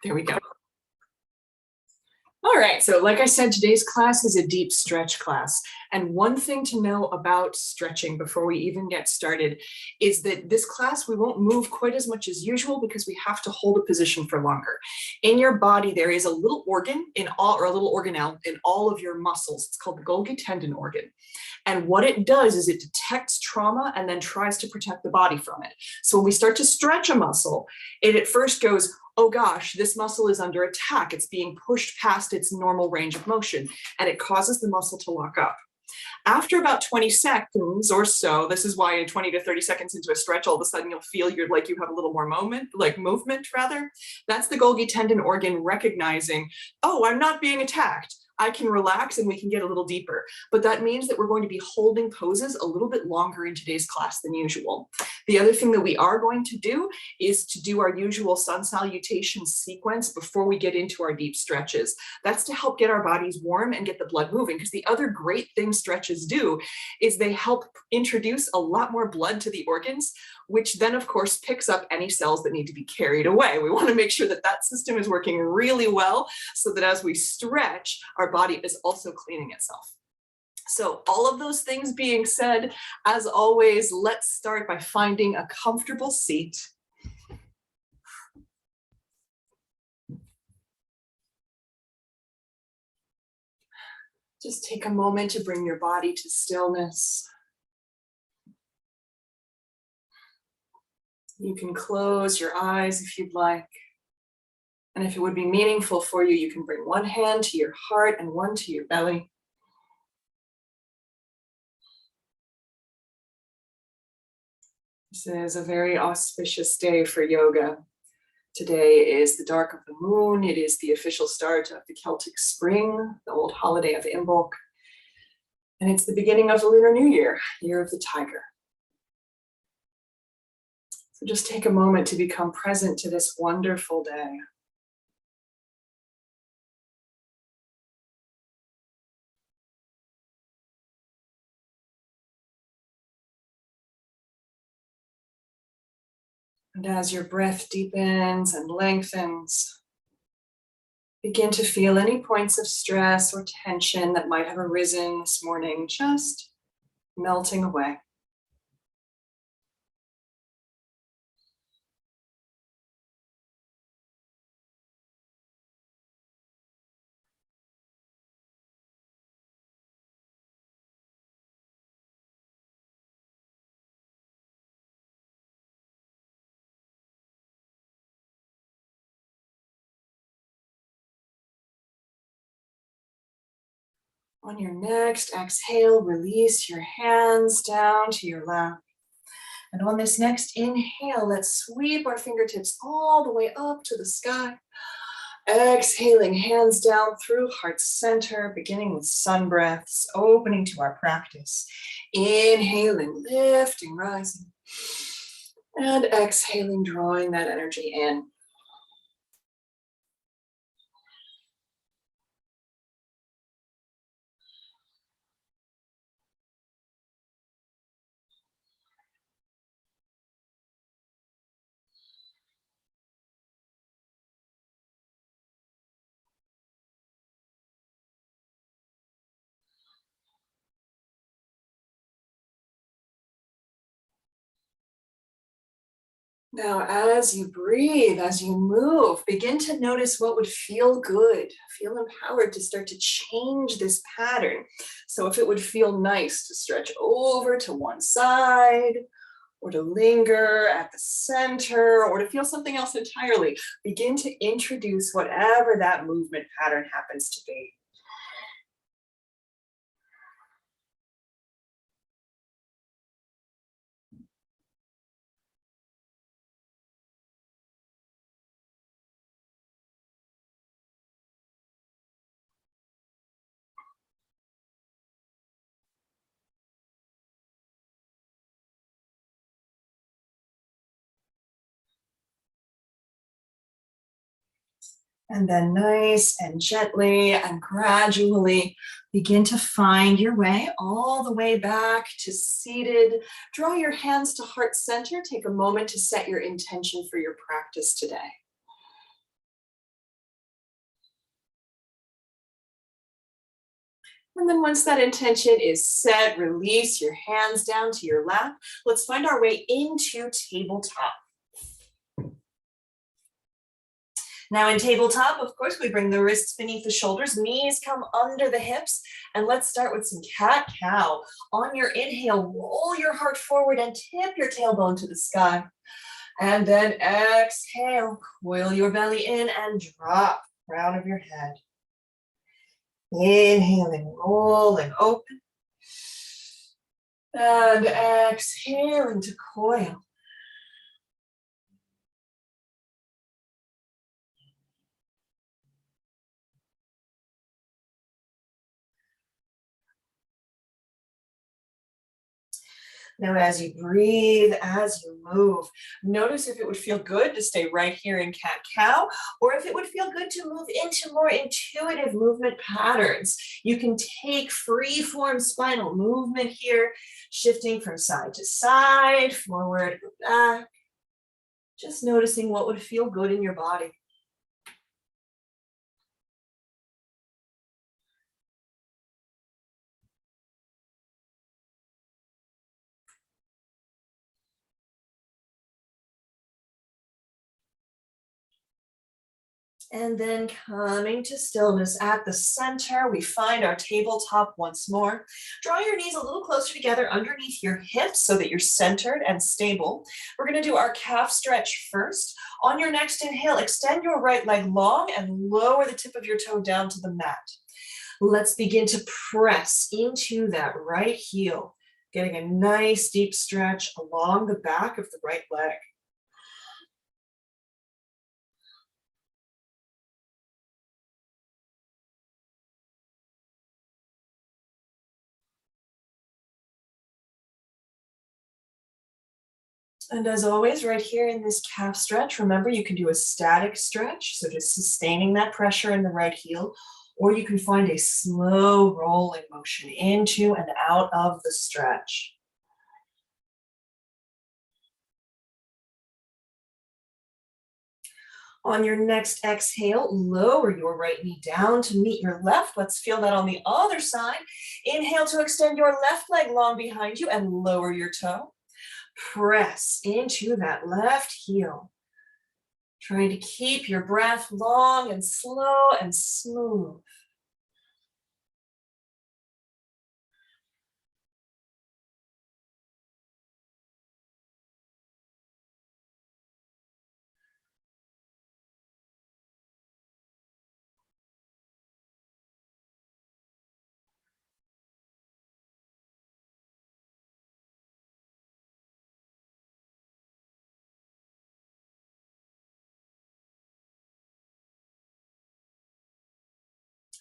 There we go. All right, so like I said, today's class is a deep stretch class. And one thing to know about stretching before we even get started is that this class, we won't move quite as much as usual because we have to hold a position for longer. In your body, there is a little organ in all, or a little organelle in all of your muscles. It's called the Golgi tendon organ. And what it does is it detects trauma and then tries to protect the body from it. So when we start to stretch a muscle, it at first goes, oh gosh, this muscle is under attack. It's being pushed past its normal range of motion, and it causes the muscle to lock up. After about 20 seconds or so, this is why in 20 to 30 seconds into a stretch, all of a sudden you'll feel you have a little more movement rather. That's the Golgi tendon organ recognizing, oh, I'm not being attacked. I can relax and we can get a little deeper. But that means that we're going to be holding poses a little bit longer in today's class than usual. The other thing that we are going to do is to do our usual sun salutation sequence before we get into our deep stretches. That's to help get our bodies warm and get the blood moving, because the other great thing stretches do is they help introduce a lot more blood to the organs, which then of course picks up any cells that need to be carried away. We want to make sure that that system is working really well so that as we stretch, our body is also cleaning itself. So all of those things being said, as always, let's start by finding a comfortable seat. Just take a moment to bring your body to stillness. You can close your eyes if you'd like. And if it would be meaningful for you, you can bring one hand to your heart and one to your belly. This is a very auspicious day for yoga. Today is the dark of the moon. It is the official start of the Celtic spring, the old holiday of Imbolc. And it's the beginning of the Lunar New Year, Year of the Tiger. So just take a moment to become present to this wonderful day. And as your breath deepens and lengthens, begin to feel any points of stress or tension that might have arisen this morning, just melting away. On your next exhale, release your hands down to your lap. And on this next inhale, let's sweep our fingertips all the way up to the sky. Exhaling, hands down through heart center, beginning with sun breaths, opening to our practice. Inhaling, lifting, rising. And exhaling, drawing that energy in. Now, as you breathe, as you move, begin to notice what would feel good. Feel empowered to start to change this pattern. So if it would feel nice to stretch over to one side, or to linger at the center, or to feel something else entirely, begin to introduce whatever that movement pattern happens to be. And then nice and gently and gradually begin to find your way all the way back to seated. Draw your hands to heart center. Take a moment to set your intention for your practice today. And then once that intention is set, release your hands down to your lap. Let's find our way into tabletop. Now in tabletop, of course, we bring the wrists beneath the shoulders, knees come under the hips, and let's start with some cat-cow. On your inhale, roll your heart forward and tip your tailbone to the sky. And then exhale, coil your belly in and drop the crown of your head. Inhaling, rolling open. And exhaling to coil. Now, as you breathe, as you move, notice if it would feel good to stay right here in cat-cow, or if it would feel good to move into more intuitive movement patterns. You can take free-form spinal movement here, shifting from side to side, forward, back. Just noticing what would feel good in your body. And then coming to stillness at the center, we find our tabletop once more. Draw your knees a little closer together underneath your hips so that you're centered and stable. We're going to do our calf stretch first. On your next inhale, extend your right leg long and lower the tip of your toe down to the mat. Let's begin to press into that right heel, getting a nice deep stretch along the back of the right leg. And as always, right here in this calf stretch, remember you can do a static stretch, so just sustaining that pressure in the right heel, or you can find a slow rolling motion into and out of the stretch. On your next exhale, lower your right knee down to meet your left. Let's feel that on the other side. Inhale to extend your left leg long behind you and lower your toe. Press into that left heel. Trying to keep your breath long and slow and smooth.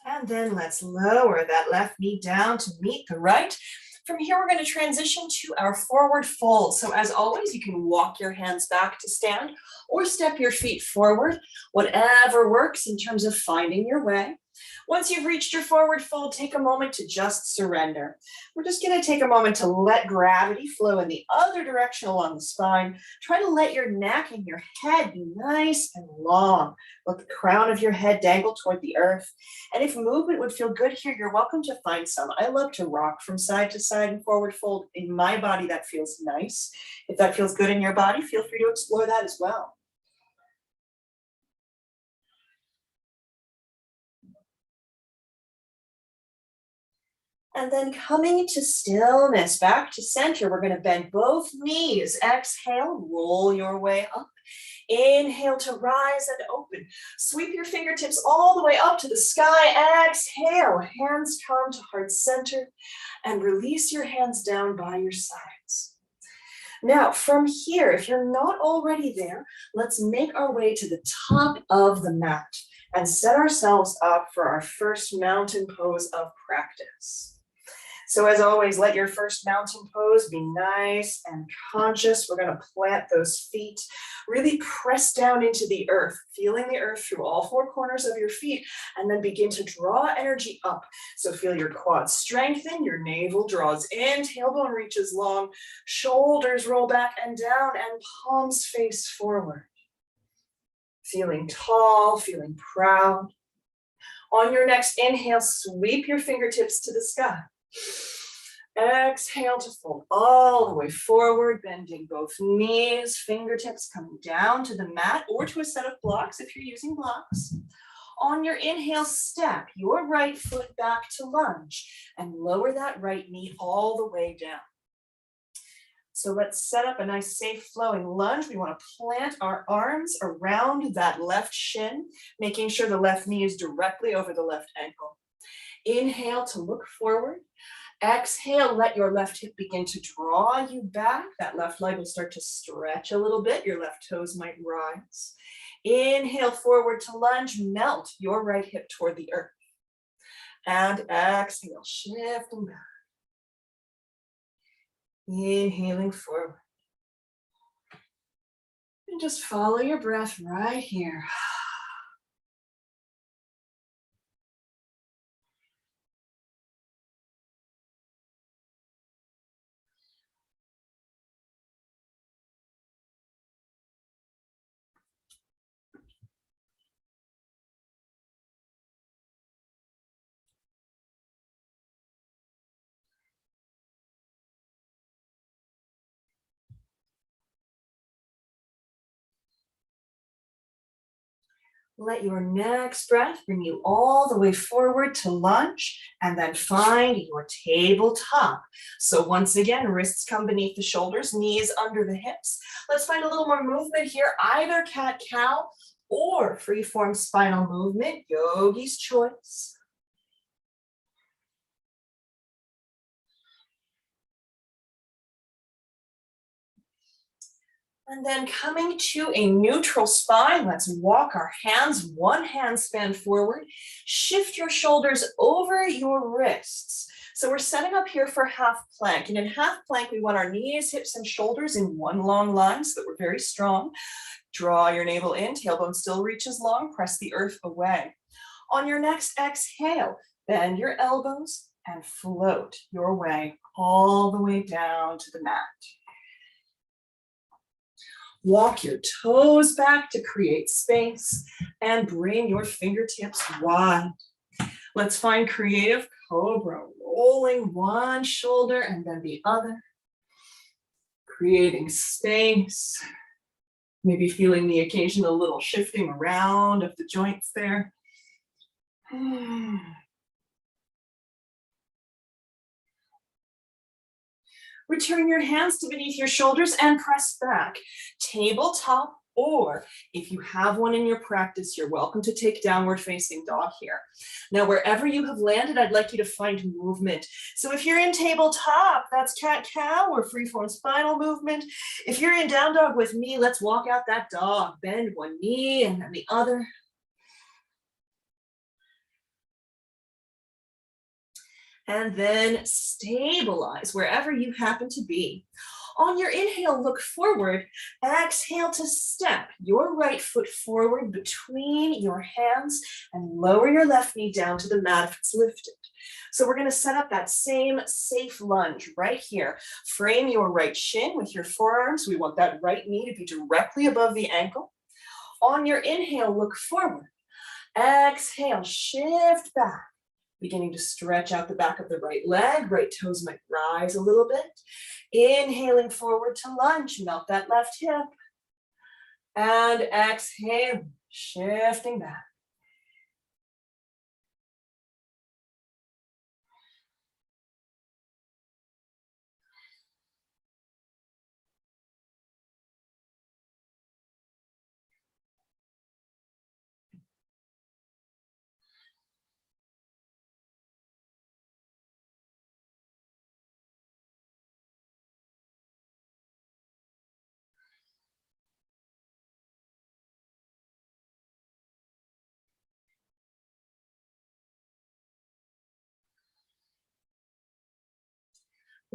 And then let's lower that left knee down to meet the right. From here, we're going to transition to our forward fold. So as always, you can walk your hands back to stand or step your feet forward, whatever works in terms of finding your way. Once you've reached your forward fold, take a moment to just surrender. We're just going to take a moment to let gravity flow in the other direction along the spine. Try to let your neck and your head be nice and long. Let the crown of your head dangle toward the earth. And if movement would feel good here, you're welcome to find some. I love to rock from side to side and forward fold. In my body, that feels nice. If that feels good in your body, feel free to explore that as well. And then coming to stillness, back to center, we're going to bend both knees. Exhale, roll your way up. Inhale to rise and open. Sweep your fingertips all the way up to the sky. Exhale, hands come to heart center and release your hands down by your sides. Now, from here, if you're not already there, let's make our way to the top of the mat and set ourselves up for our first mountain pose of practice. So as always, let your first mountain pose be nice and conscious. We're going to plant those feet, really press down into the earth, feeling the earth through all four corners of your feet, and then begin to draw energy up. So feel your quads strengthen, your navel draws in, tailbone reaches long, shoulders roll back and down, and palms face forward. Feeling tall, feeling proud. On your next inhale, sweep your fingertips to the sky. Exhale to fold all the way forward, bending both knees, fingertips coming down to the mat or to a set of blocks if you're using blocks. On your inhale, step your right foot back to lunge and lower that right knee all the way down. So let's set up a nice safe flowing lunge. We want to plant our arms around that left shin, making sure the left knee is directly over the left ankle. Inhale to look forward. Exhale, let your left hip begin to draw you back. That left leg will start to stretch a little bit. Your left toes might rise. Inhale forward to lunge, melt your right hip toward the earth. And exhale, shifting back. Inhaling forward. And just follow your breath right here. Let your next breath bring you all the way forward to lunge and then find your tabletop. So once again, wrists come beneath the shoulders, knees under the hips. Let's find a little more movement here, either cat-cow or free-form spinal movement, yogi's choice. And then coming to a neutral spine, let's walk our hands, one hand span forward. Shift your shoulders over your wrists. So we're setting up here for half plank. And in half plank, we want our knees, hips, and shoulders in one long line so that we're very strong. Draw your navel in, tailbone still reaches long, press the earth away. On your next exhale, bend your elbows and float your way all the way down to the mat. Walk your toes back to create space and bring your fingertips wide. Let's find creative cobra, rolling one shoulder and then the other, creating space, maybe feeling the occasional little shifting around of the joints there. Return your hands to beneath your shoulders and press back. Tabletop, or if you have one in your practice, you're welcome to take downward facing dog here. Now, wherever you have landed, I'd like you to find movement. So if you're in tabletop, that's cat-cow or free-form spinal movement. If you're in down dog with me, let's walk out that dog. Bend one knee and then the other. And then stabilize wherever you happen to be. On your inhale, look forward. Exhale to step your right foot forward between your hands and lower your left knee down to the mat if it's lifted. So we're going to set up that same safe lunge right here. Frame your right shin with your forearms. We want that right knee to be directly above the ankle. On your inhale, look forward. Exhale, shift back. Beginning to stretch out the back of the right leg. Right toes might rise a little bit. Inhaling forward to lunge. Melt that left hip. And exhale, shifting back.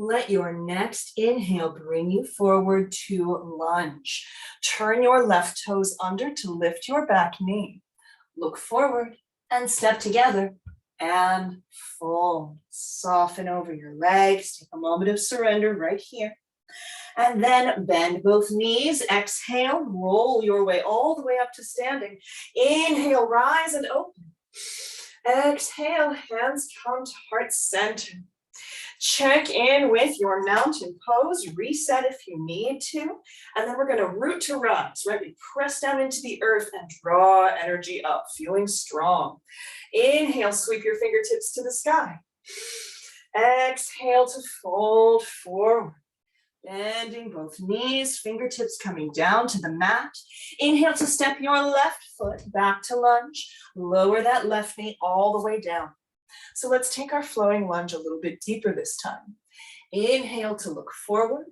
Let your next inhale bring you forward to lunge. Turn your left toes under to lift your back knee. Look forward and step together and fold. Soften over your legs. Take a moment of surrender right here. And then bend both knees. Exhale, roll your way all the way up to standing. Inhale, rise and open. Exhale, hands come to heart center. Check in with your mountain pose, reset if you need to, and then we're going to root to rise, right? We press down into the earth and draw energy up, feeling strong. Inhale, sweep your fingertips to the sky. Exhale to fold forward. Bending both knees, fingertips coming down to the mat. Inhale to step your left foot back to lunge. Lower that left knee all the way down. So let's take our flowing lunge a little bit deeper this time. Inhale to look forward.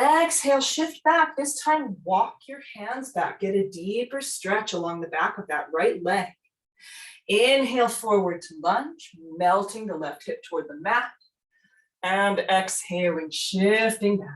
Exhale, shift back. This time, walk your hands back. Get a deeper stretch along the back of that right leg. Inhale forward to lunge, melting the left hip toward the mat. And exhaling, shifting back.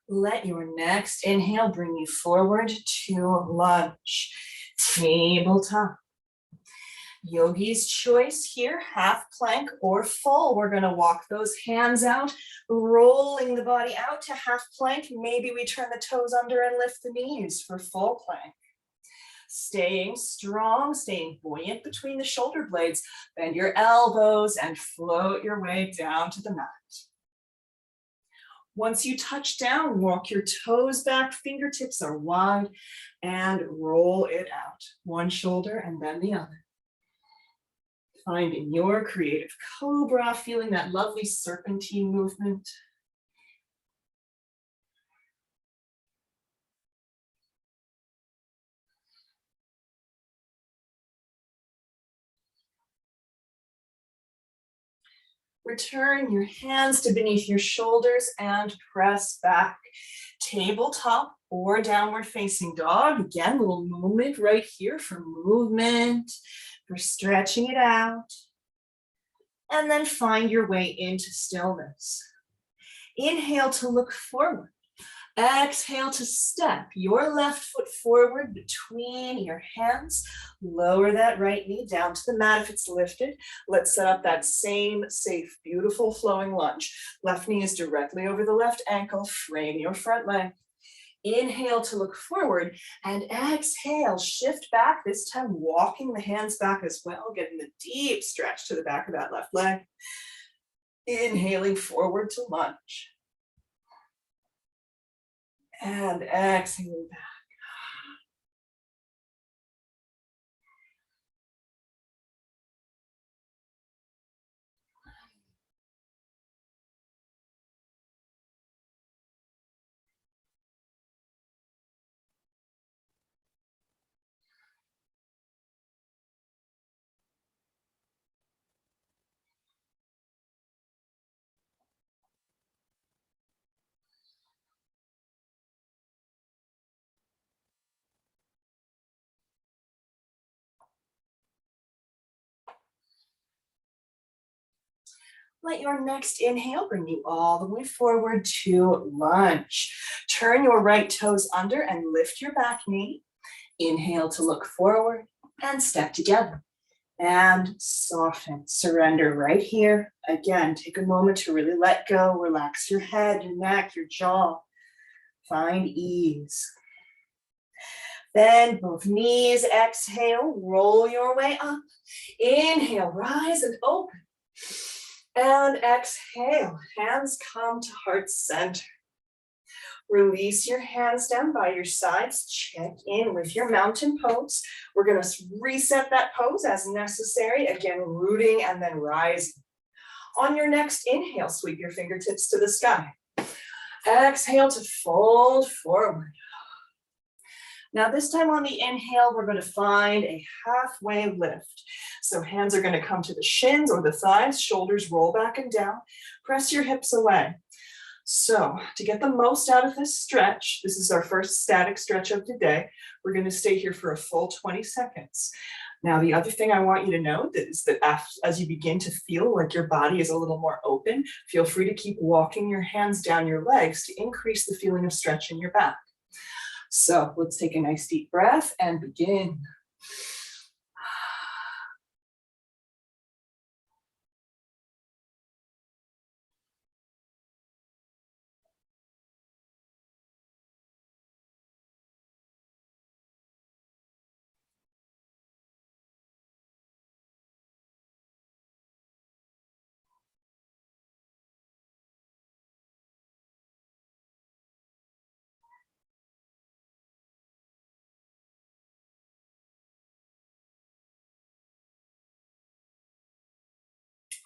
Let your next inhale bring you forward to lunge, tabletop. Yogi's choice here, half plank or full. We're going to walk those hands out, rolling the body out to half plank. Maybe we turn the toes under and lift the knees for full plank. Staying strong, staying buoyant between the shoulder blades. Bend your elbows and float your way down to the mat. Once you touch down, walk your toes back, fingertips are wide, and roll it out. One shoulder and then the other. Finding your creative cobra, feeling that lovely serpentine movement. Return your hands to beneath your shoulders and press back. Tabletop or downward facing dog. Again, a little movement right here for movement, for stretching it out. And then find your way into stillness. Inhale to look forward. Exhale to step your left foot forward between your hands. Lower that right knee down to the mat if it's lifted. Let's set up that same safe, beautiful flowing lunge. Left knee is directly over the left ankle. Frame your front leg. Inhale to look forward and exhale, shift back, this time walking the hands back as well, getting the deep stretch to the back of that left leg. Inhaling forward to lunge. And exhaling back. Let your next inhale bring you all the way forward to lunge. Turn your right toes under and lift your back knee. Inhale to look forward and step together. And soften, surrender right here. Again, take a moment to really let go. Relax your head, your neck, your jaw. Find ease. Bend both knees, exhale, roll your way up. Inhale, rise and open. And exhale, hands come to heart center. Release your hands down by your sides. Check in with your mountain pose. We're going to reset that pose as necessary. Again, rooting and then rising. On your next inhale, sweep your fingertips to the sky. Exhale to fold forward. Now this time on the inhale, we're going to find a halfway lift. So hands are going to come to the shins or the thighs, shoulders roll back and down. Press your hips away. So to get the most out of this stretch, this is our first static stretch of the day. We're going to stay here for a full 20 seconds. Now, the other thing I want you to know is that as you begin to feel like your body is a little more open, feel free to keep walking your hands down your legs to increase the feeling of stretch in your back. So let's take a nice deep breath and begin.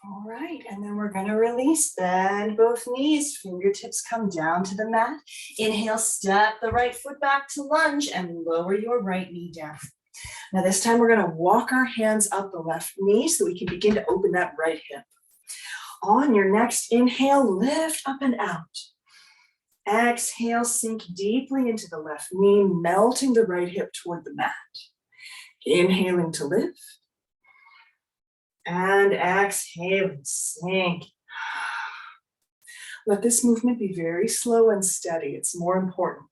All right, and then we're gonna release, bend both knees, fingertips come down to the mat. Inhale, step the right foot back to lunge and lower your right knee down. Now this time we're gonna walk our hands up the left knee so we can begin to open that right hip. On your next inhale, lift up and out. Exhale, sink deeply into the left knee, melting the right hip toward the mat. Inhaling to lift. And exhale, sink. Let this movement be very slow and steady. It's more important.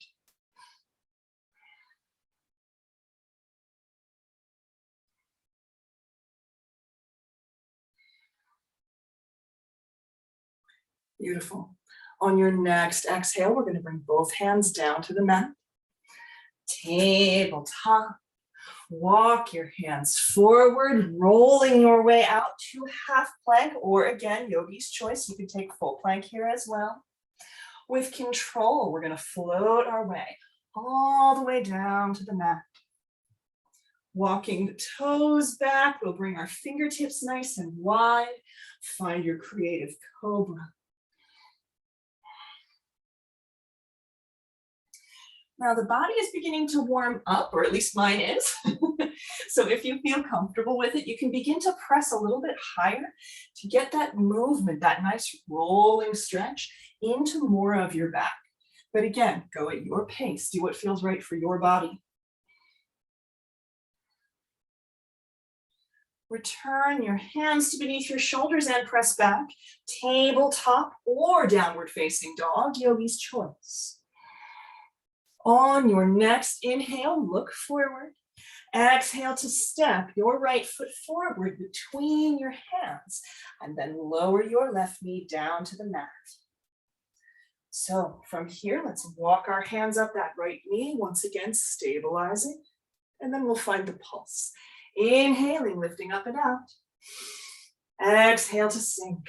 Beautiful. On your next exhale, we're going to bring both hands down to the mat. Tabletop. Walk your hands forward, rolling your way out to half plank, or again, yogi's choice. You can take full plank here as well. With control, we're going to float our way all the way down to the mat. Walking the toes back, we'll bring our fingertips nice and wide. Find your creative cobra. Now the body is beginning to warm up, or at least mine is. So if you feel comfortable with it, you can begin to press a little bit higher to get that movement, that nice rolling stretch into more of your back. But again, go at your pace. Do what feels right for your body. Return your hands to beneath your shoulders and press back. Tabletop or downward facing dog, yogi's choice. On your next inhale, look forward. Exhale to step your right foot forward between your hands and then lower your left knee down to the mat. So from here, let's walk our hands up that right knee, once again stabilizing, and then we'll find the pulse. Inhaling, lifting up and out. Exhale to sink.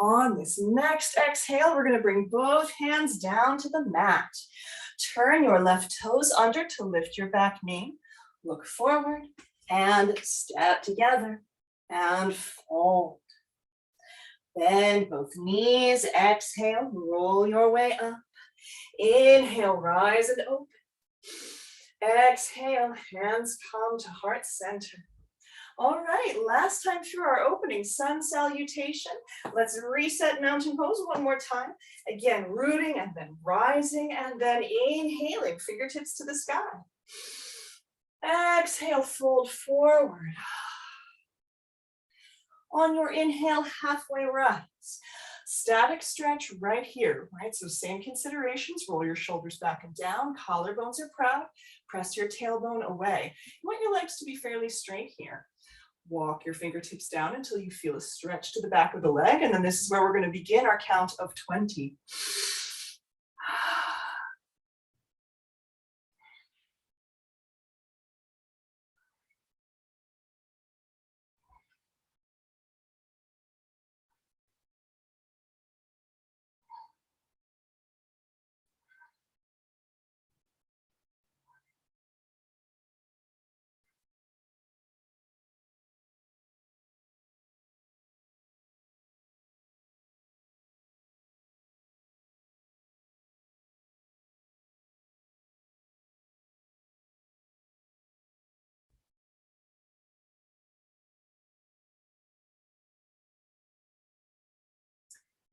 On this next exhale, we're going to bring both hands down to the mat. Turn your left toes under to lift your back knee. Look forward and step together and fold. Bend both knees. Exhale, roll your way up. Inhale, rise and open. Exhale, hands come to heart center. All right, last time through our opening sun salutation. Let's reset mountain pose one more time. Again, rooting and then rising and then inhaling, fingertips to the sky. Exhale, fold forward. On your inhale, halfway rise. Static stretch right here, right? So same considerations, roll your shoulders back and down, collarbones are proud, press your tailbone away. You want your legs to be fairly straight here. Walk your fingertips down until you feel a stretch to the back of the leg, and then this is where we're going to begin our count of 20.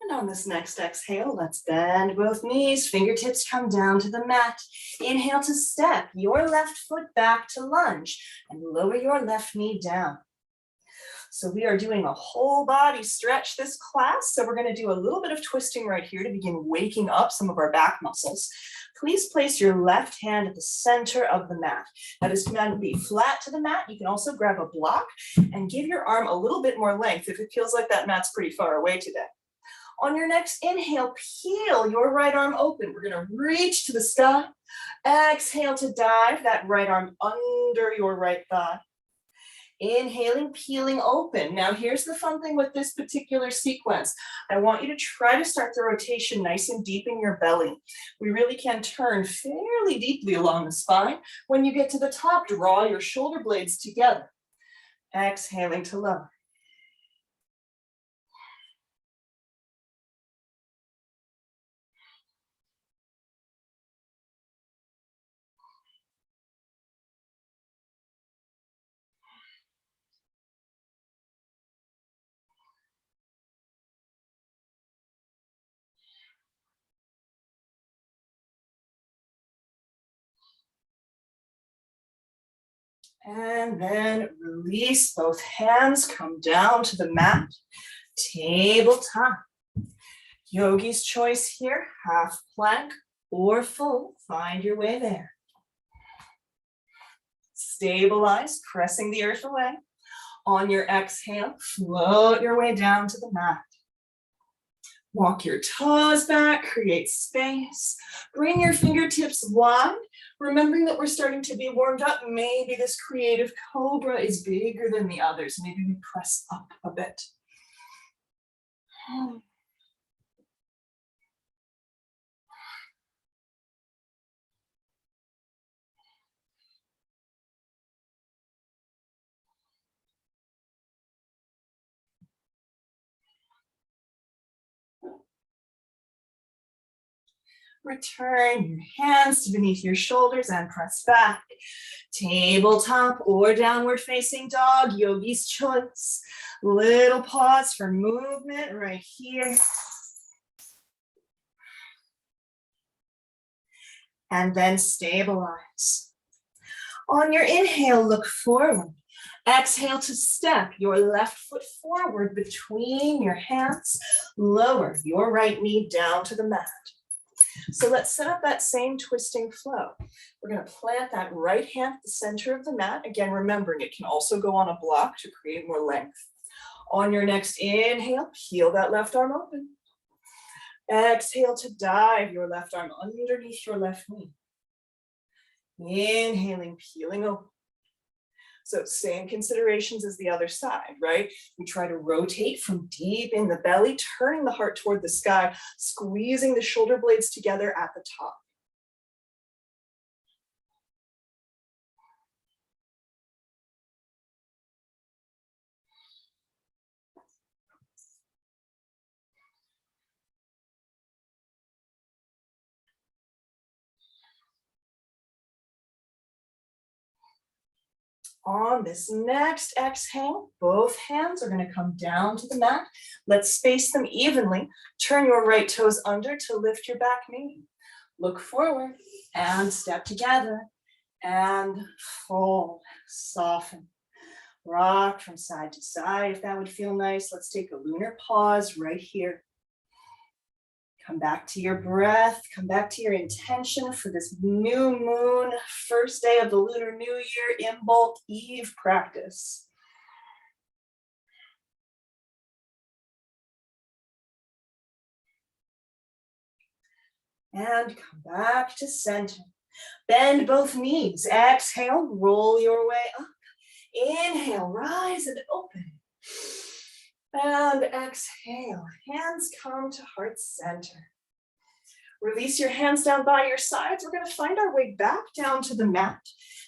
And on this next exhale, let's bend both knees, fingertips come down to the mat. Inhale to step your left foot back to lunge and lower your left knee down. So we are doing a whole body stretch this class. So we're going to do a little bit of twisting right here to begin waking up some of our back muscles. Please place your left hand at the center of the mat. Now this can be flat to the mat. You can also grab a block and give your arm a little bit more length if it feels like that mat's pretty far away today. On your next inhale, peel your right arm open. We're going to reach to the sky. Exhale to dive that right arm under your right thigh. Inhaling, peeling open. Now here's the fun thing with this particular sequence. I want you to try to start the rotation nice and deep in your belly. We really can turn fairly deeply along the spine. When you get to the top, draw your shoulder blades together. Exhaling to lower. And then release both hands, come down to the mat, tabletop. Yogi's choice here, half plank or full, find your way there. Stabilize, pressing the earth away. On your exhale, float your way down to the mat. Walk your toes back, create space. Bring your fingertips wide. Remembering that we're starting to be warmed up, maybe this creative cobra is bigger than the others. Maybe we press up a bit. Return your hands to beneath your shoulders and press back. Tabletop or downward facing dog, yogi's choice. Little pause for movement right here. And then stabilize. On your inhale, look forward. Exhale to step your left foot forward between your hands. Lower your right knee down to the mat. So let's set up that same twisting flow. We're going to plant that right hand at the center of the mat. Again, remembering it can also go on a block to create more length. On your next inhale, peel that left arm open. Exhale to dive your left arm underneath your left knee. Inhaling, peeling open. So same considerations as the other side, right? We try to rotate from deep in the belly, turning the heart toward the sky, squeezing the shoulder blades together at the top. On this next exhale, both hands are going to come down to the mat. Let's space them evenly. Turn your right toes under to lift your back knee. Look forward and step together and fold, soften. Rock from side to side if that would feel nice. Let's take a lunar pause right here. Come back to your breath, come back to your intention for this new moon, first day of the Lunar New Year, Imbolc Eve practice. And come back to center. Bend both knees. Exhale, roll your way up. Inhale, rise and open. And exhale, hands come to heart center. Release your hands down by your sides. We're going to find our way back down to the mat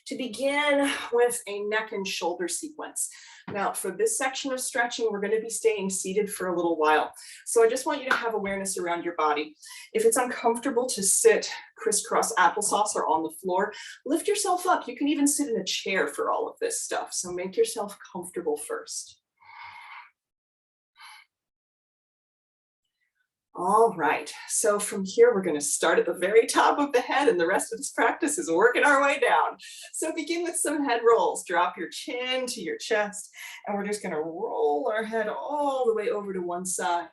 to begin with a neck and shoulder sequence. Now, for this section of stretching, we're going to be staying seated for a little while. So I just want you to have awareness around your body. If it's uncomfortable to sit crisscross applesauce or on the floor, lift yourself up. You can even sit in a chair for all of this stuff. So make yourself comfortable first. All right, so from here, we're going to start at the very top of the head, and the rest of this practice is working our way down. So begin with some head rolls. Drop your chin to your chest, and we're just going to roll our head all the way over to one side,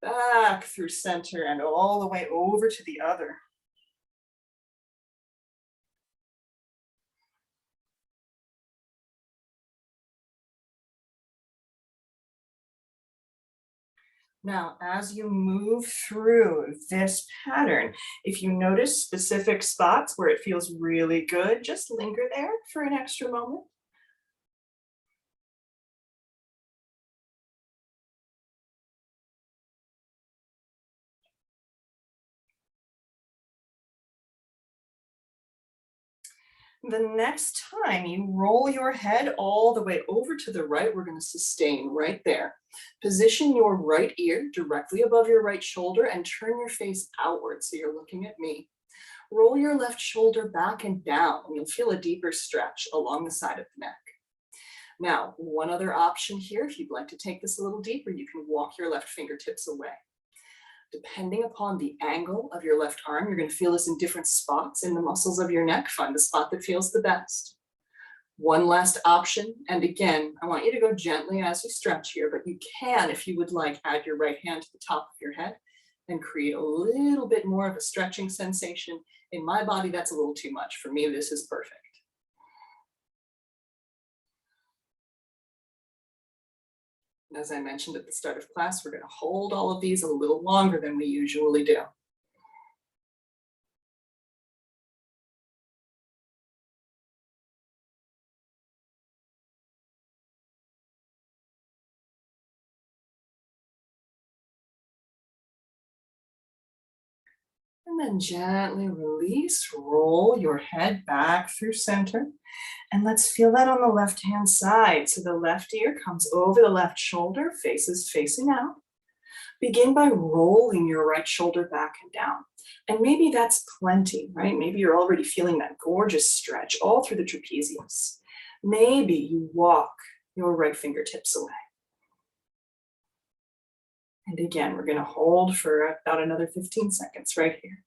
back through center, and all the way over to the other. Now, as you move through this pattern, if you notice specific spots where it feels really good, just linger there for an extra moment. The next time you roll your head all the way over to the right, we're going to sustain right there. Position your right ear directly above your right shoulder and turn your face outward so you're looking at me. Roll your left shoulder back and down, and you'll feel a deeper stretch along the side of the neck. Now, one other option here, if you'd like to take this a little deeper, you can walk your left fingertips away. Depending upon the angle of your left arm, you're going to feel this in different spots in the muscles of your neck. Find the spot that feels the best. One last option, and again, I want you to go gently as you stretch here, but you can, if you would like, add your right hand to the top of your head and create a little bit more of a stretching sensation. In my body, that's a little too much. For me, this is perfect. As I mentioned at the start of class, we're going to hold all of these a little longer than we usually do. And then gently release, roll your head back through center. And let's feel that on the left-hand side. So the left ear comes over the left shoulder, faces facing out. Begin by rolling your right shoulder back and down. And maybe that's plenty, right? Maybe you're already feeling that gorgeous stretch all through the trapezius. Maybe you walk your right fingertips away. And again, we're going to hold for about another 15 seconds right here.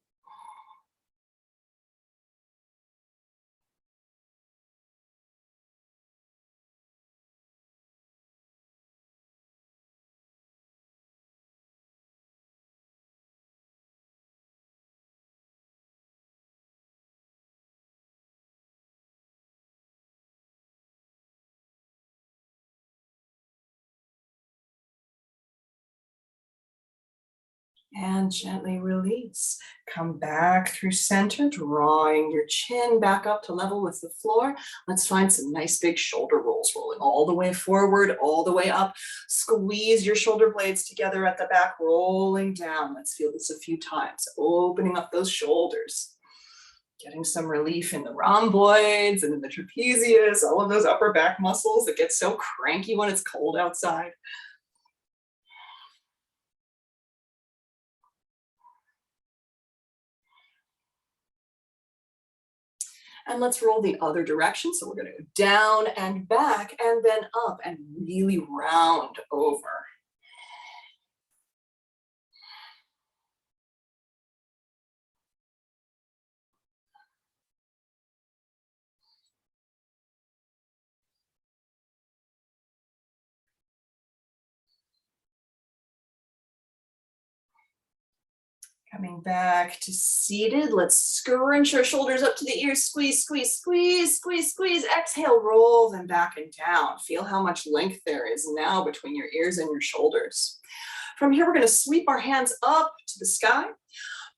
And gently release. Come back through center, drawing your chin back up to level with the floor. Let's find some nice big shoulder rolls, rolling all the way forward, all the way up. Squeeze your shoulder blades together at the back, rolling down. Let's feel this a few times, opening up those shoulders. Getting some relief in the rhomboids and in the trapezius, all of those upper back muscles that get so cranky when it's cold outside. And let's roll the other direction. So we're going to go down and back and then up and really round over. Coming back to seated, let's scrunch our shoulders up to the ears, squeeze, squeeze, squeeze, squeeze, squeeze. Exhale, roll them back and down. Feel how much length there is now between your ears and your shoulders. From here, we're going to sweep our hands up to the sky.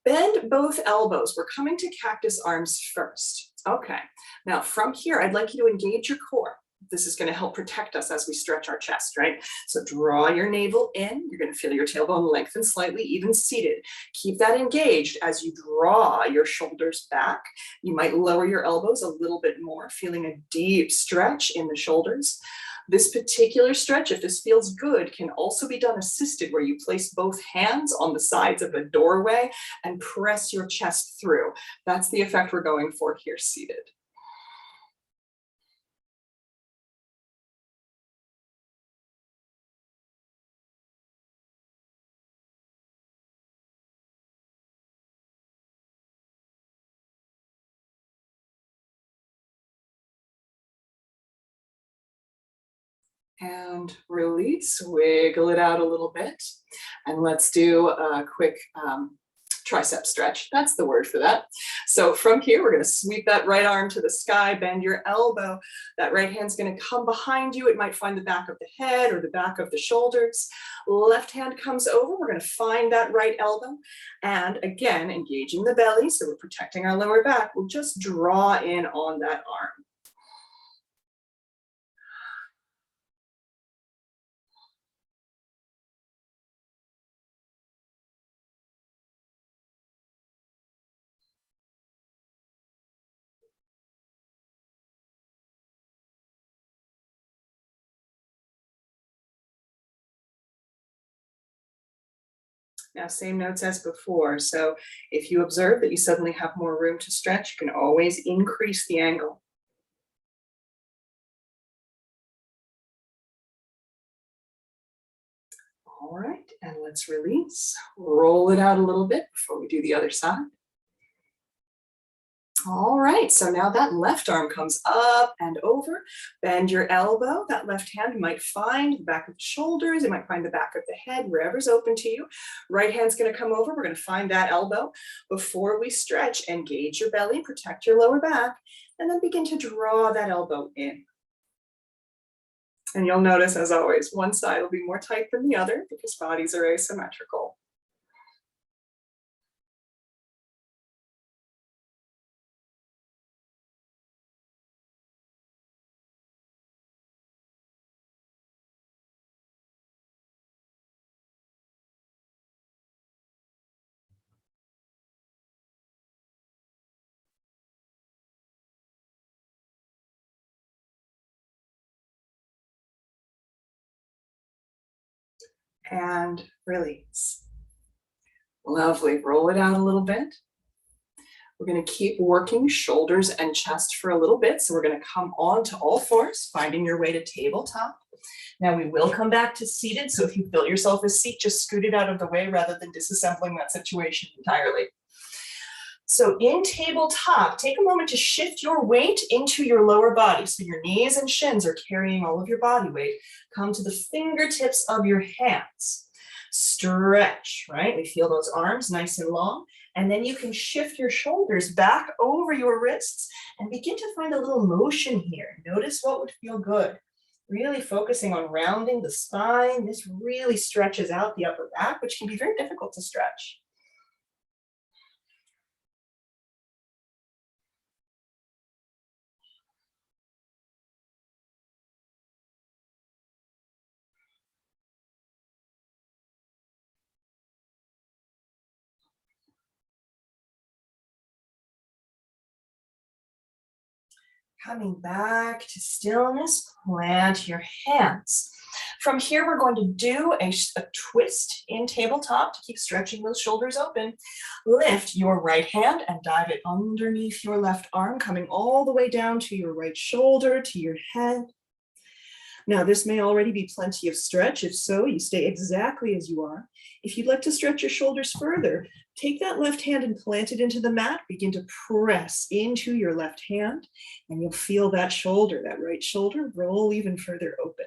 Bend both elbows. We're coming to cactus arms first. Okay, now from here, I'd like you to engage your core. This is going to help protect us as we stretch our chest, right? So draw your navel in. You're going to feel your tailbone lengthen slightly, even seated. Keep that engaged as you draw your shoulders back. You might lower your elbows a little bit more, feeling a deep stretch in the shoulders. This particular stretch, if this feels good, can also be done assisted, where you place both hands on the sides of a doorway and press your chest through. That's the effect we're going for here, seated. And release, wiggle it out a little bit. And let's do a quick tricep stretch. That's the word for that. So from here, we're going to sweep that right arm to the sky, bend your elbow. That right hand's going to come behind you. It might find the back of the head or the back of the shoulders. Left hand comes over. We're going to find that right elbow. And again, engaging the belly. So we're protecting our lower back. We'll just draw in on that arm. Now, same notes as before. So if you observe that you suddenly have more room to stretch, you can always increase the angle. All right, and let's release. Roll it out a little bit before we do the other side. All right, so now that left arm comes up and over. Bend your elbow. That left hand might find the back of the shoulders. It might find the back of the head, wherever's open to you. Right hand's going to come over. We're going to find that elbow. Before we stretch, engage your belly, protect your lower back, and then begin to draw that elbow in. And you'll notice, as always, one side will be more tight than the other because bodies are asymmetrical. And release. Lovely. Roll it out a little bit. We're going to keep working shoulders and chest for a little bit. So we're going to come on to all fours, finding your way to tabletop. Now we will come back to seated. So if you've built yourself a seat, just scoot it out of the way rather than disassembling that situation entirely. So in tabletop, take a moment to shift your weight into your lower body. So your knees and shins are carrying all of your body weight. Come to the fingertips of your hands. Stretch, right? We feel those arms nice and long. And then you can shift your shoulders back over your wrists and begin to find a little motion here. Notice what would feel good. Really focusing on rounding the spine. This really stretches out the upper back, which can be very difficult to stretch. Coming back to stillness, plant your hands. From here, we're going to do a twist in tabletop to keep stretching those shoulders open. Lift your right hand and dive it underneath your left arm, coming all the way down to your right shoulder, to your head. Now, this may already be plenty of stretch. If so, you stay exactly as you are. If you'd like to stretch your shoulders further, take that left hand and plant it into the mat. Begin to press into your left hand, and you'll feel that shoulder, that right shoulder, roll even further open.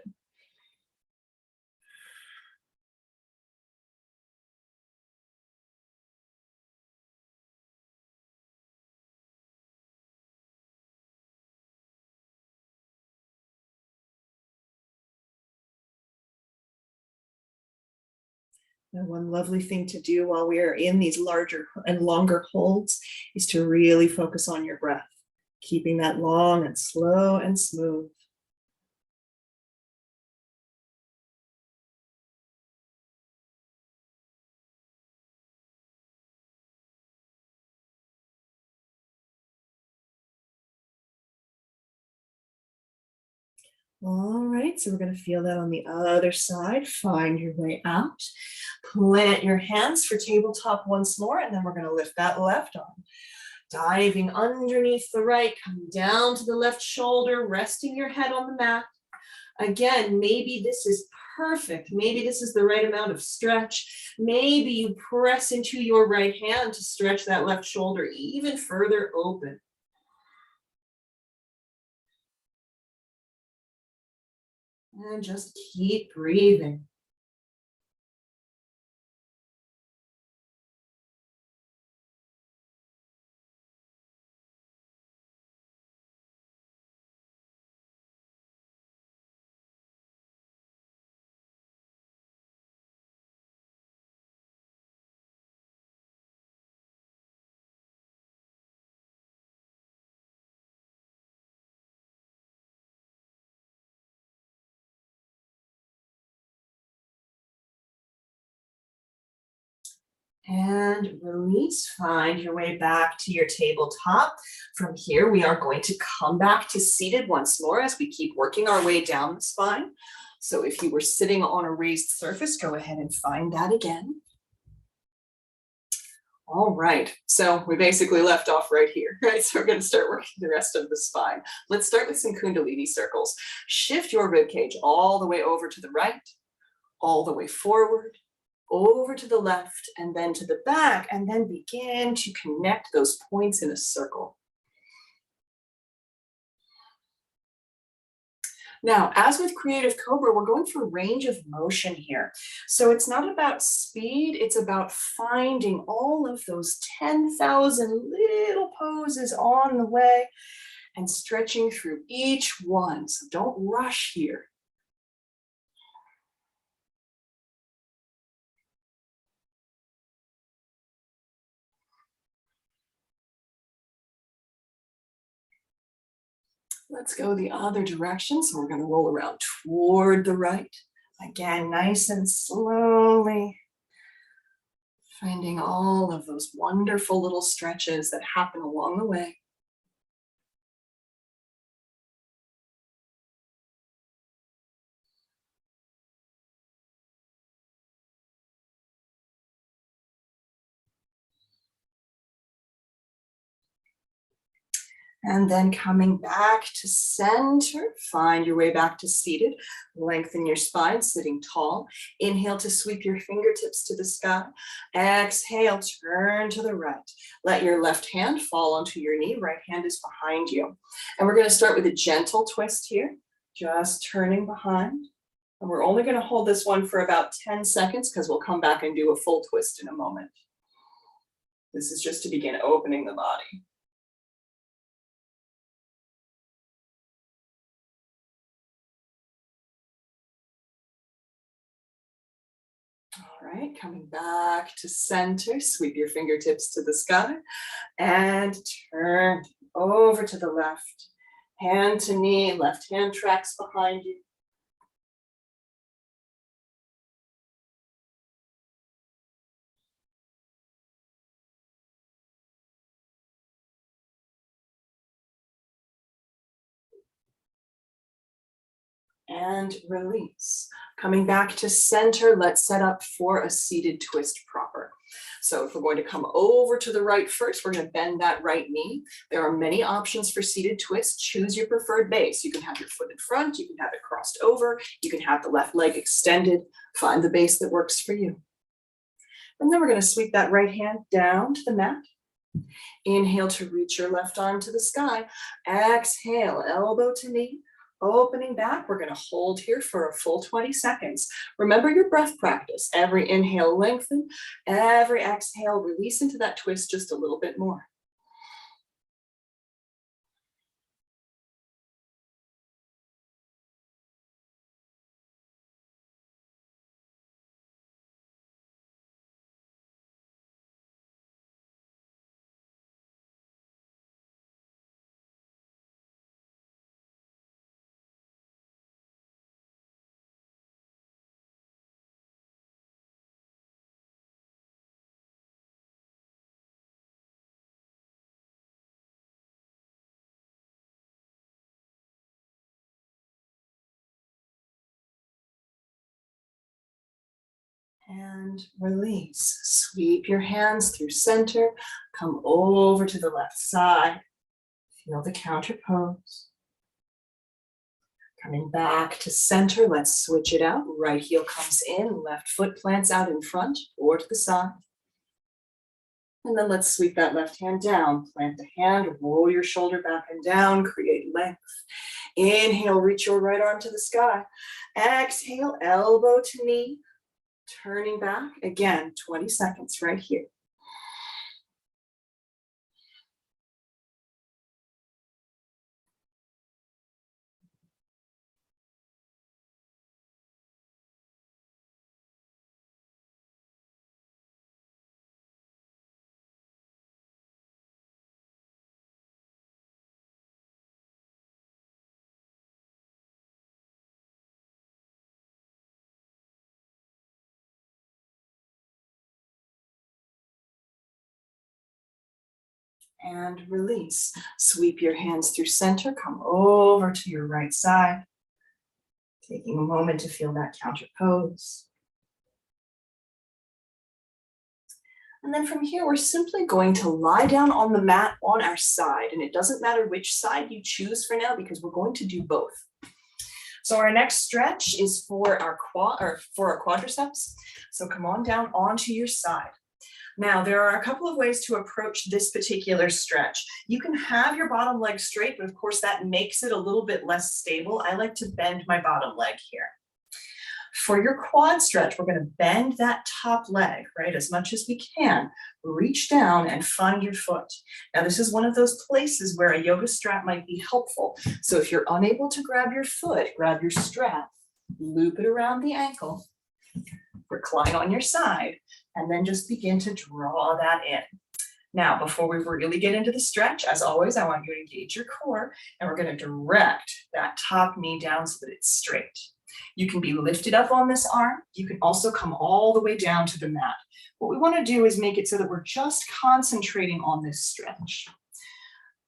And one lovely thing to do while we are in these larger and longer holds is to really focus on your breath, keeping that long and slow and smooth. All right, so we're going to feel that on the other side. Find your way out. Plant your hands for tabletop once more, and then we're going to lift that left arm. Diving underneath the right, coming down to the left shoulder, resting your head on the mat. Again, maybe this is perfect. Maybe this is the right amount of stretch. Maybe you press into your right hand to stretch that left shoulder even further open. And just keep breathing. And release, find your way back to your tabletop. From here, we are going to come back to seated once more as we keep working our way down the spine. So if you were sitting on a raised surface, go ahead and find that again. All right, so we basically left off right here, right? So we're going to start working the rest of the spine. Let's start with some Kundalini circles. Shift your rib cage all the way over to the right, all the way forward, over to the left, and then to the back, and then begin to connect those points in a circle. Now, as with Creative Cobra, we're going for range of motion here. So it's not about speed, it's about finding all of those 10,000 little poses on the way and stretching through each one. So don't rush here. Let's go the other direction. So we're going to roll around toward the right. Again, nice and slowly. Finding all of those wonderful little stretches that happen along the way. And then coming back to center, find your way back to seated. Lengthen your spine, sitting tall. Inhale to sweep your fingertips to the sky. Exhale, turn to the right. Let your left hand fall onto your knee. Right hand is behind you. And we're going to start with a gentle twist here, just turning behind. And we're only going to hold this one for about 10 seconds because we'll come back and do a full twist in a moment. This is just to begin opening the body. All right, coming back to center, sweep your fingertips to the sky and turn over to the left. Hand to knee, left hand tracks behind you. And release. Coming back to center, let's set up for a seated twist proper. So if we're going to come over to the right first, we're going to bend that right knee. There are many options for seated twist. Choose your preferred base. You can have your foot in front, you can have it crossed over, you can have the left leg extended. Find the base that works for you. And then we're going to sweep that right hand down to the mat. Inhale to reach your left arm to the sky. Exhale, elbow to knee. Opening back, we're going to hold here for a full 20 seconds. Remember your breath practice. Every inhale, lengthen. Every exhale, release into that twist just a little bit more. And release. Sweep your hands through center. Come over to the left side. Feel the counter pose. Coming back to center, let's switch it out. Right heel comes in, left foot plants out in front or to the side. And then let's sweep that left hand down, plant the hand, roll your shoulder back and down, create length. Inhale, reach your right arm to the sky. Exhale, elbow to knee, turning back. Again, 20 seconds right here. And release. Sweep your hands through center, come over to your right side. Taking a moment to feel that counter pose. And then from here, we're simply going to lie down on the mat on our side. And it doesn't matter which side you choose for now because we're going to do both. So our next stretch is for our quadriceps. So come on down onto your side. Now, there are a couple of ways to approach this particular stretch. You can have your bottom leg straight, but of course that makes it a little bit less stable. I like to bend my bottom leg here. For your quad stretch, we're going to bend that top leg, right, as much as we can. Reach down and find your foot. Now, this is one of those places where a yoga strap might be helpful. So if you're unable to grab your foot, grab your strap, loop it around the ankle, recline on your side, and then just begin to draw that in. Now, before we really get into the stretch, as always, I want you to engage your core, and we're going to direct that top knee down so that it's straight. You can be lifted up on this arm. You can also come all the way down to the mat. What we want to do is make it so that we're just concentrating on this stretch.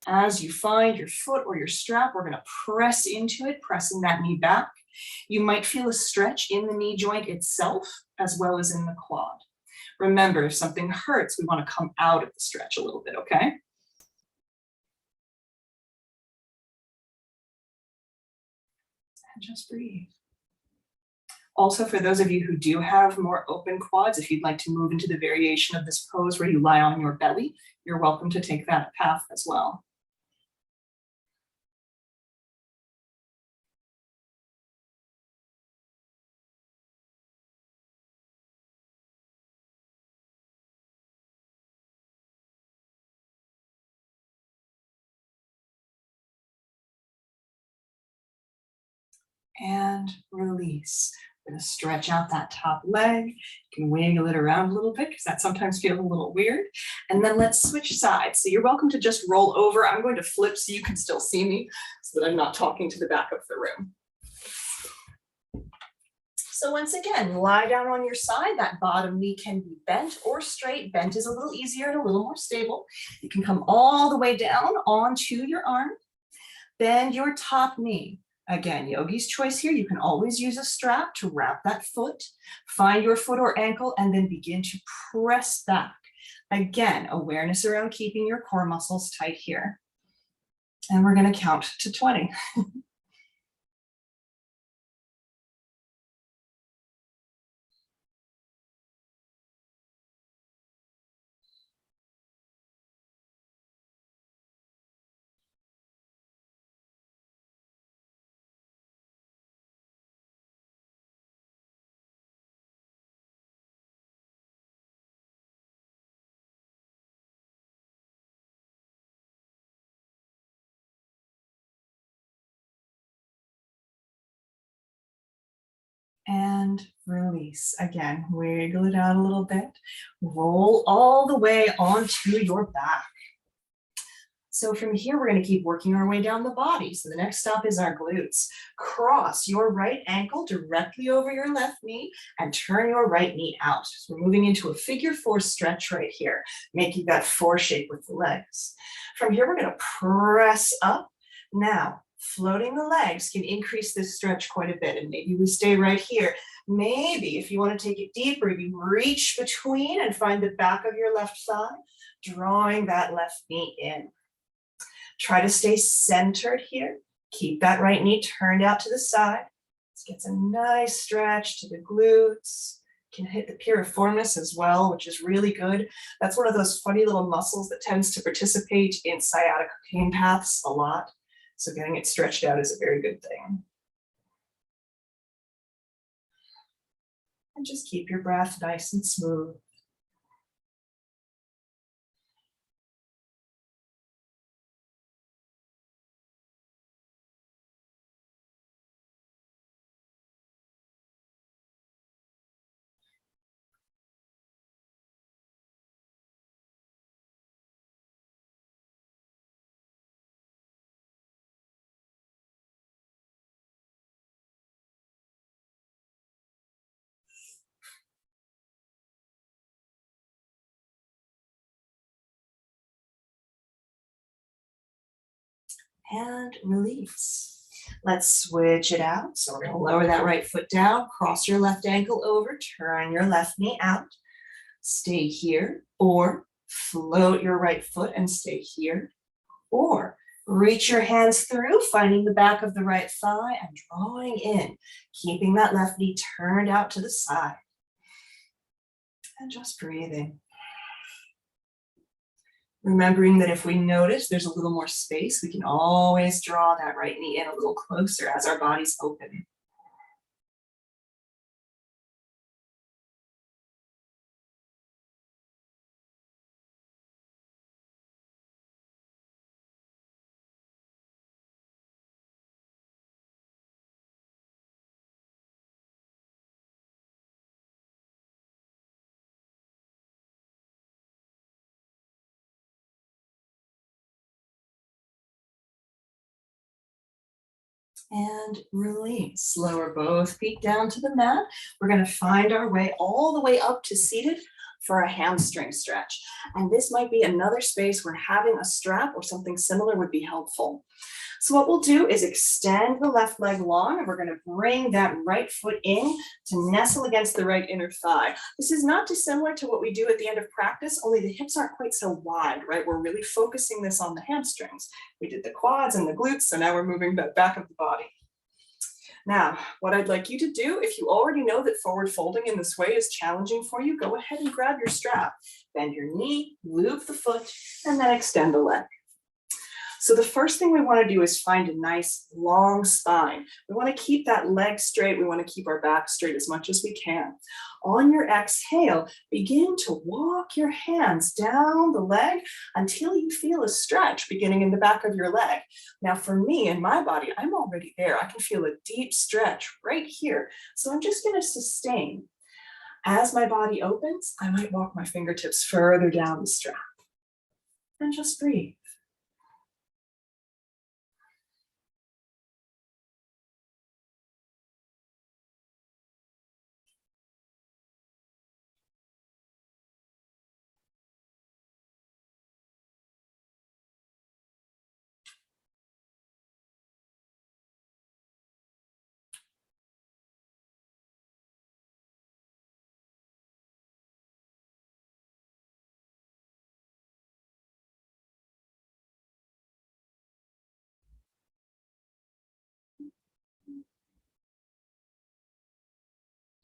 As you find your foot or your strap, we're going to press into it, pressing that knee back. You might feel a stretch in the knee joint itself, as well as in the quad. Remember, if something hurts, we want to come out of the stretch a little bit, okay? And just breathe. Also, for those of you who do have more open quads, if you'd like to move into the variation of this pose where you lie on your belly, you're welcome to take that path as well. And release. We're going to stretch out that top leg. You can wiggle it around a little bit because that sometimes feels a little weird. And then let's switch sides. So you're welcome to just roll over. I'm going to flip so you can still see me so that I'm not talking to the back of the room. So once again, lie down on your side. That bottom knee can be bent or straight. Bent is a little easier and a little more stable. You can come all the way down onto your arm. Bend your top knee. Again, yogi's choice here. You can always use a strap to wrap that foot. Find your foot or ankle and then begin to press back. Again, awareness around keeping your core muscles tight here. And we're going to count to 20. And release. Again, wiggle it out a little bit. Roll all the way onto your back. So from here, we're going to keep working our way down the body. So the next stop is our glutes. Cross your right ankle directly over your left knee and turn your right knee out. So we're moving into a figure 4 stretch right here, making that 4 shape with the legs. From here, we're going to press up. Now, floating the legs can increase this stretch quite a bit, and maybe we stay right here. Maybe if you want to take it deeper, you reach between and find the back of your left thigh, drawing that left knee in. Try to stay centered here. Keep that right knee turned out to the side. This gets a nice stretch to the glutes, Can hit the piriformis as well, which is really good. That's one of those funny little muscles that tends to participate in sciatic pain paths a lot. So getting it stretched out is a very good thing. And just keep your breath nice and smooth. And release. Let's switch it out. So we're going to lower that right foot down, cross your left ankle over, turn your left knee out, stay here, or float your right foot and stay here, or reach your hands through, finding the back of the right thigh and drawing in, keeping that left knee turned out to the side. And just breathing. Remembering that if we notice there's a little more space, we can always draw that right knee in a little closer as our body's open. And release. Lower both feet down to the mat. We're going to find our way all the way up to seated for a hamstring stretch. And this might be another space where having a strap or something similar would be helpful. So what we'll do is extend the left leg long, and we're going to bring that right foot in to nestle against the right inner thigh. This is not dissimilar to what we do at the end of practice, only the hips aren't quite so wide, right? We're really focusing this on the hamstrings. We did the quads and the glutes, so now we're moving the back of the body. Now, what I'd like you to do, if you already know that forward folding in this way is challenging for you, go ahead and grab your strap. Bend your knee, loop the foot, and then extend the leg. So the first thing we want to do is find a nice long spine. We want to keep that leg straight. We want to keep our back straight as much as we can. On your exhale, begin to walk your hands down the leg until you feel a stretch beginning in the back of your leg. Now for me and my body, I'm already there. I can feel a deep stretch right here. So I'm just going to sustain. As my body opens, I might walk my fingertips further down the strap. And just breathe.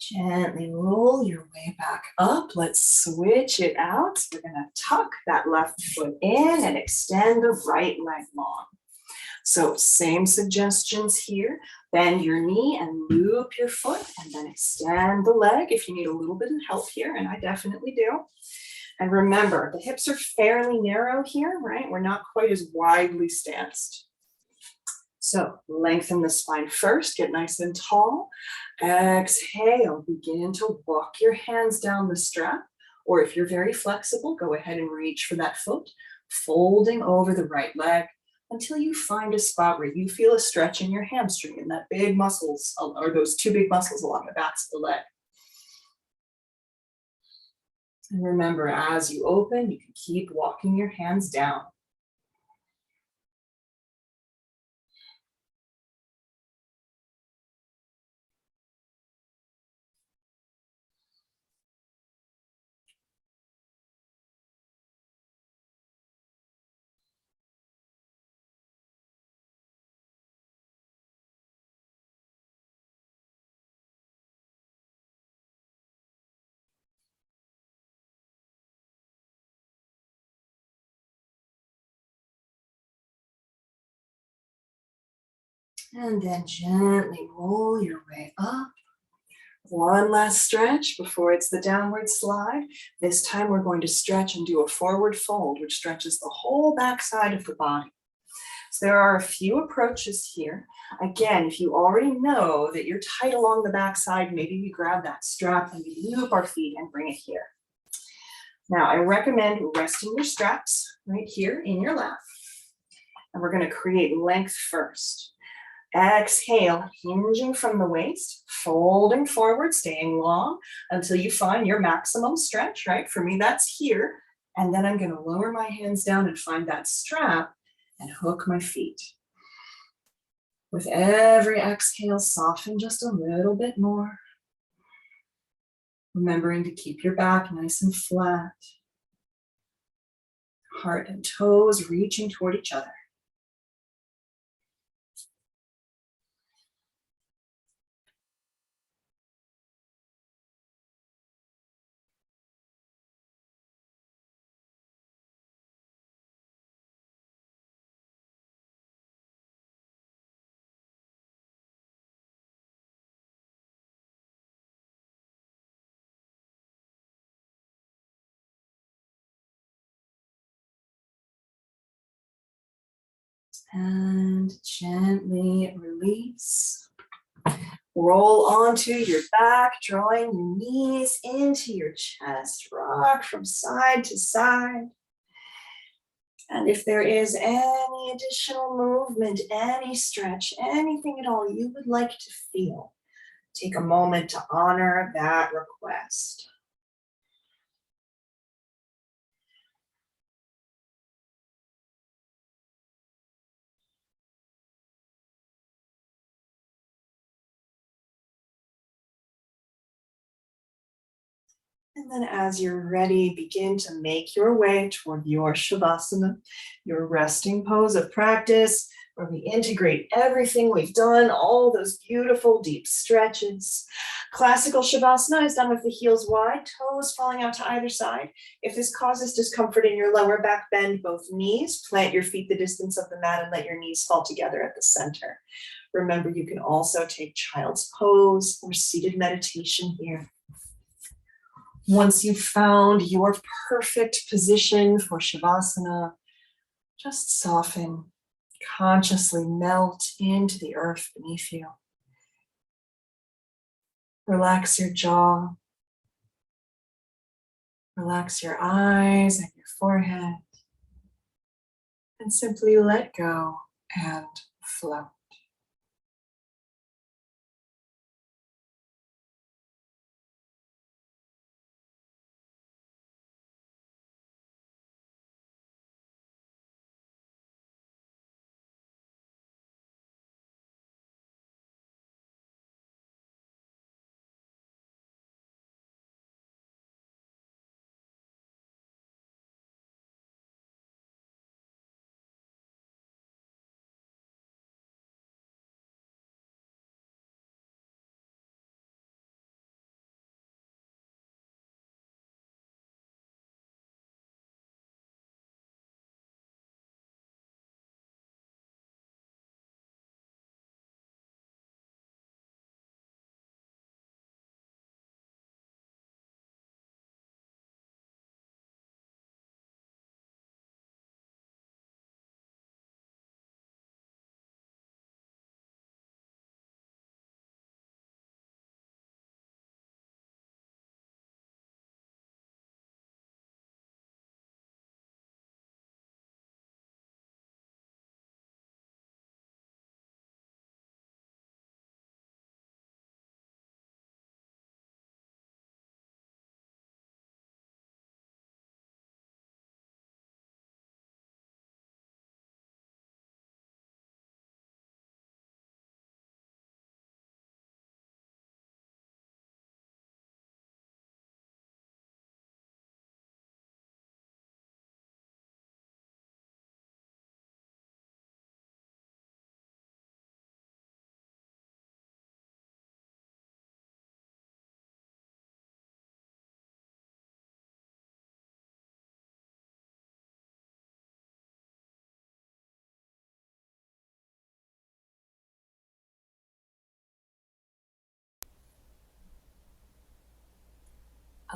Gently roll your way back up. Let's switch it out. We're going to tuck that left foot in and extend the right leg long. So same suggestions here. Bend your knee and loop your foot, and then extend the leg if you need a little bit of help here, and I definitely do. And remember, the hips are fairly narrow here, right? We're not quite as widely stanced. So lengthen the spine first, get nice and tall. Exhale, begin to walk your hands down the strap, or if you're very flexible, go ahead and reach for that foot, folding over the right leg until you find a spot where you feel a stretch in your hamstring and that big muscles, or those two big muscles along the backs of the leg. And remember, as you open, you can keep walking your hands down. And then gently roll your way up. One last stretch before it's the downward slide. This time we're going to stretch and do a forward fold, which stretches the whole back side of the body. So there are a few approaches here. Again, if you already know that you're tight along the back side, maybe we grab that strap and we loop our feet and bring it here. Now, I recommend resting your straps right here in your lap. And we're going to create length first. Exhale, hinging from the waist, folding forward, staying long until you find your maximum stretch, right? For me, that's here. And then I'm going to lower my hands down and find that strap and hook my feet. With every exhale, soften just a little bit more. Remembering to keep your back nice and flat. Heart and toes reaching toward each other. And gently release. Roll onto your back, drawing your knees into your chest. Rock from side to side. And if there is any additional movement, any stretch, anything at all you would like to feel, take a moment to honor that request. And then as you're ready, begin to make your way toward your Shavasana, your resting pose of practice, where we integrate everything we've done, all those beautiful deep stretches. Classical Shavasana is done with the heels wide, toes falling out to either side. If this causes discomfort in your lower back, bend both knees, plant your feet the distance of the mat and let your knees fall together at the center. Remember, you can also take child's pose or seated meditation here. Once you've found your perfect position for Shavasana, just soften, consciously melt into the earth beneath you. Relax your jaw. Relax your eyes and your forehead. And simply let go and float.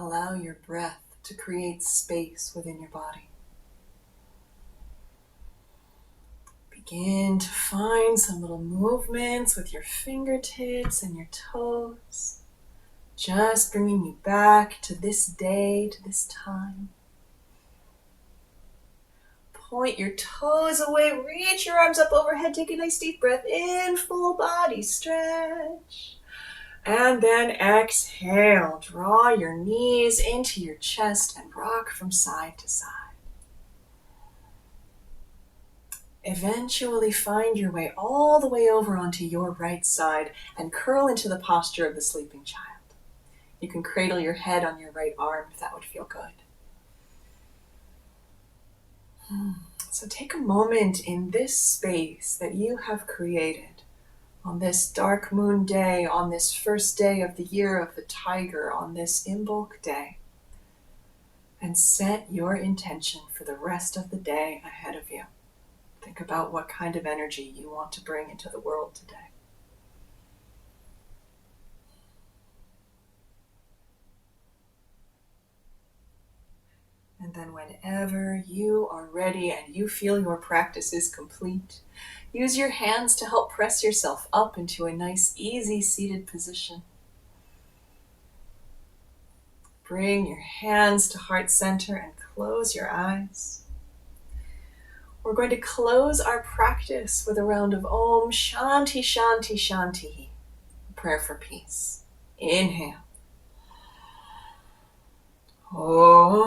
allow your breath to create space within your body. Begin to find some little movements with your fingertips and your toes, just bringing you back to this day, to this time. Point your toes away, reach your arms up overhead, take a nice deep breath in, full body stretch. And then exhale, draw your knees into your chest and rock from side to side. Eventually find your way all the way over onto your right side and curl into the posture of the sleeping child. You can cradle your head on your right arm if that would feel good. So take a moment in this space that you have created on this dark moon day, on this first day of the year of the tiger, on this Imbolc day, and set your intention for the rest of the day ahead of you. Think about what kind of energy you want to bring into the world today. And then whenever you are ready and you feel your practice is complete, use your hands to help press yourself up into a nice, easy seated position. Bring your hands to heart center and close your eyes. We're going to close our practice with a round of Om Shanti Shanti Shanti, a prayer for peace. Inhale. Om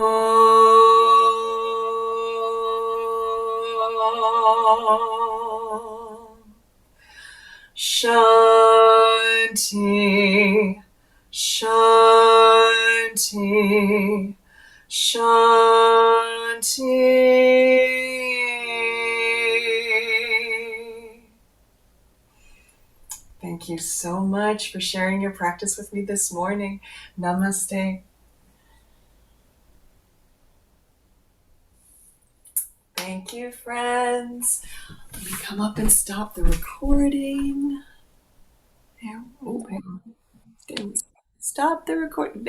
Shanti Shanti Shanti. Thank you so much for sharing your practice with me this morning. Namaste. Thank you, friends. Let me come up and stop the recording. There. Oh, stop the recording.